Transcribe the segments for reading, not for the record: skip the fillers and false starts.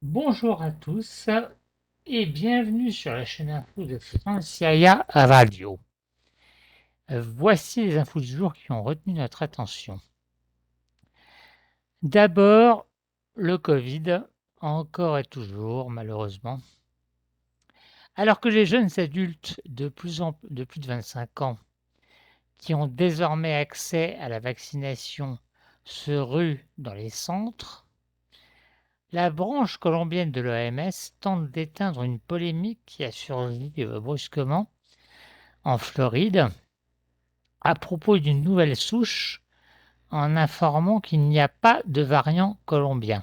Bonjour à tous et bienvenue sur la chaîne info de Franciaia Radio. Voici les infos du jour qui ont retenu notre attention. D'abord, le Covid, encore et toujours malheureusement. Alors que les jeunes adultes de plus de 25 ans qui ont désormais accès à la vaccination se ruent dans les centres, la branche colombienne de l'OMS tente d'éteindre une polémique qui a surgi brusquement en Floride à propos d'une nouvelle souche en informant qu'il n'y a pas de variant colombien.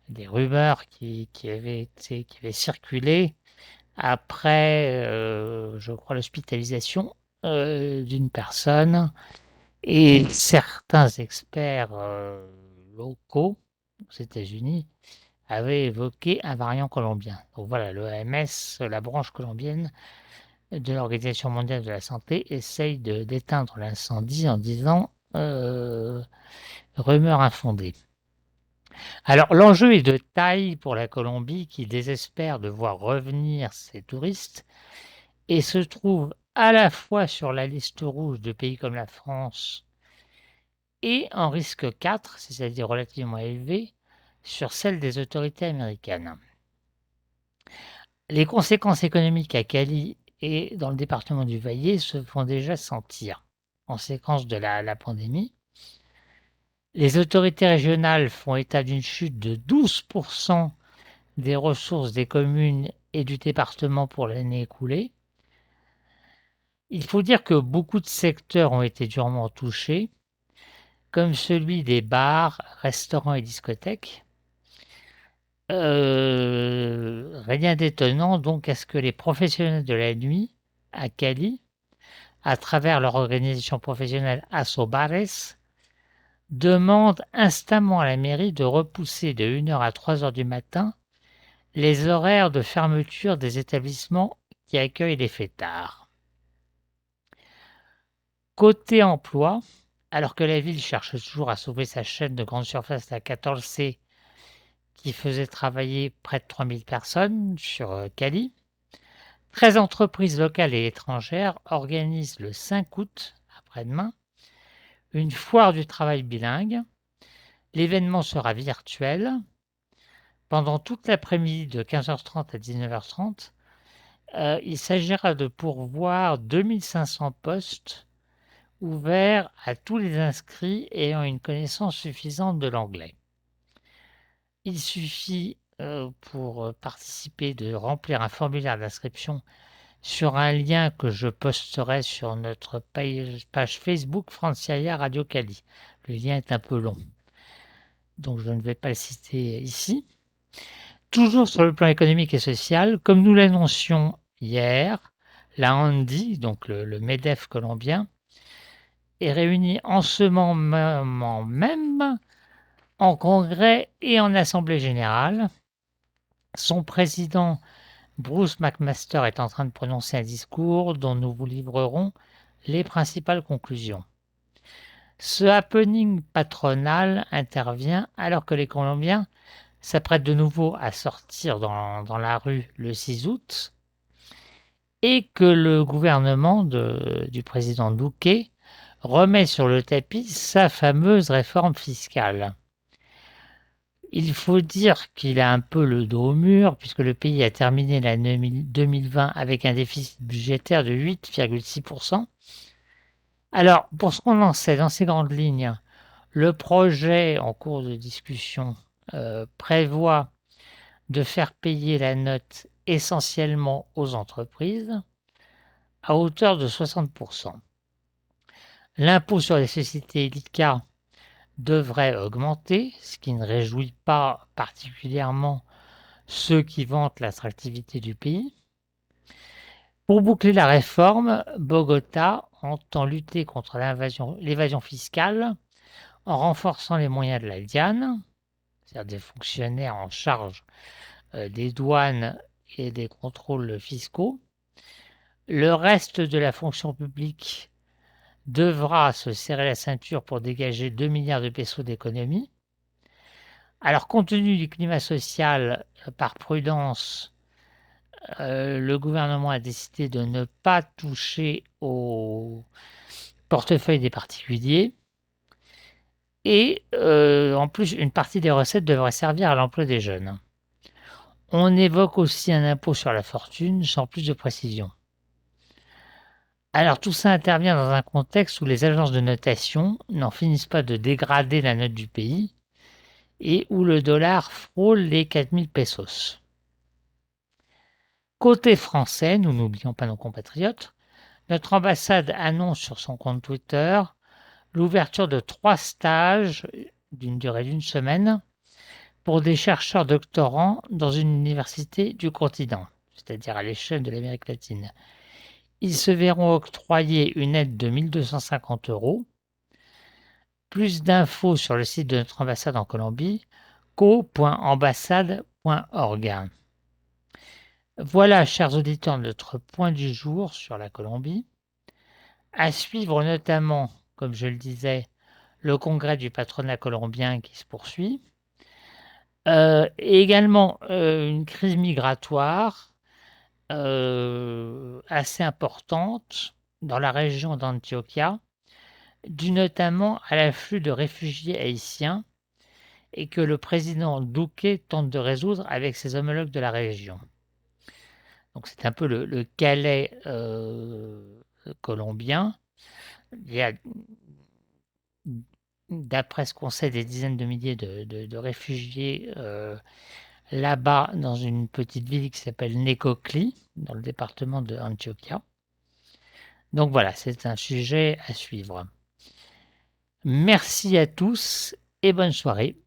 Des rumeurs qui avaient circulé après, je crois, l'hospitalisation d'une personne et certains experts locaux aux États-Unis avaient évoqué un variant colombien. Donc voilà, l'OMS, la branche colombienne de l'Organisation mondiale de la santé, essaye d'éteindre l'incendie en disant rumeur infondée. Alors l'enjeu est de taille pour la Colombie qui désespère de voir revenir ses touristes et se trouve à la fois sur la liste rouge de pays comme la France et en risque 4, c'est-à-dire relativement élevé, sur celle des autorités américaines. Les conséquences économiques à Cali et dans le département du Valle se font déjà sentir. Conséquence de la pandémie, les autorités régionales font état d'une chute de 12% des ressources des communes et du département pour l'année écoulée. Il faut dire que beaucoup de secteurs ont été durement touchés, comme celui des bars, restaurants et discothèques. Rien d'étonnant donc à ce que les professionnels de la nuit à Cali, à travers leur organisation professionnelle Asobares, demandent instamment à la mairie de repousser de 1 heure à 3 heures du matin les horaires de fermeture des établissements qui accueillent les fêtards. Côté emploi, alors que la ville cherche toujours à sauver sa chaîne de grande surface, la 14C, qui faisait travailler près de 3000 personnes sur Cali, 13 entreprises locales et étrangères organisent le 5 août, après-demain, une foire du travail bilingue. L'événement sera virtuel. Pendant toute l'après-midi de 15h30 à 19h30, il s'agira de pourvoir 2500 postes ouverts à tous les inscrits ayant une connaissance suffisante de l'anglais. Il suffit pour participer de remplir un formulaire d'inscription sur un lien que je posterai sur notre page Facebook Franciaia Radio Cali. Le lien est un peu long, donc je ne vais pas le citer ici. Toujours sur le plan économique et social, comme nous l'annoncions hier, la ANDI, donc le MEDEF colombien, est réunie en ce moment même en congrès et en assemblée générale. Son président, Bruce McMaster, est en train de prononcer un discours dont nous vous livrerons les principales conclusions. Ce happening patronal intervient alors que les Colombiens s'apprêtent de nouveau à sortir dans la rue le 6 août et que le gouvernement du président Duque remet sur le tapis sa fameuse réforme fiscale. Il faut dire qu'il a un peu le dos au mur puisque le pays a terminé l'année 2020 avec un déficit budgétaire de 8,6%. Alors, pour ce qu'on en sait, dans ces grandes lignes, le projet en cours de discussion prévoit de faire payer la note essentiellement aux entreprises à hauteur de 60%. L'impôt sur les sociétés ILCA devrait augmenter, ce qui ne réjouit pas particulièrement ceux qui vantent l'attractivité du pays. Pour boucler la réforme, Bogota entend lutter contre l'évasion fiscale en renforçant les moyens de la DIAN, c'est-à-dire des fonctionnaires en charge des douanes et des contrôles fiscaux. Le reste de la fonction publique devra se serrer la ceinture pour dégager 2 milliards de pesos d'économies. Alors, compte tenu du climat social, par prudence, le gouvernement a décidé de ne pas toucher au portefeuille des particuliers et en plus, une partie des recettes devrait servir à l'emploi des jeunes. On évoque aussi un impôt sur la fortune sans plus de précision. Alors tout ça intervient dans un contexte où les agences de notation n'en finissent pas de dégrader la note du pays et où le dollar frôle les 4000 pesos. Côté français, nous n'oublions pas nos compatriotes, notre ambassade annonce sur son compte Twitter l'ouverture de 3 stages d'une durée d'une semaine pour des chercheurs doctorants dans une université du continent, c'est-à-dire à l'échelle de l'Amérique latine. Ils se verront octroyer une aide de 1 250 €. Plus d'infos sur le site de notre ambassade en Colombie, co.ambassade.org. Voilà, chers auditeurs, notre point du jour sur la Colombie. À suivre notamment, comme je le disais, le congrès du patronat colombien qui se poursuit. Et également une crise migratoire assez importante dans la région d'Antioquia, due notamment à l'afflux de réfugiés haïtiens et que le président Duque tente de résoudre avec ses homologues de la région. Donc c'est un peu le Calais colombien. Il y a, d'après ce qu'on sait, des dizaines de milliers de réfugiés là-bas dans une petite ville qui s'appelle Necoclí, dans le département de Antioquia. Donc voilà, c'est un sujet à suivre. Merci à tous et bonne soirée.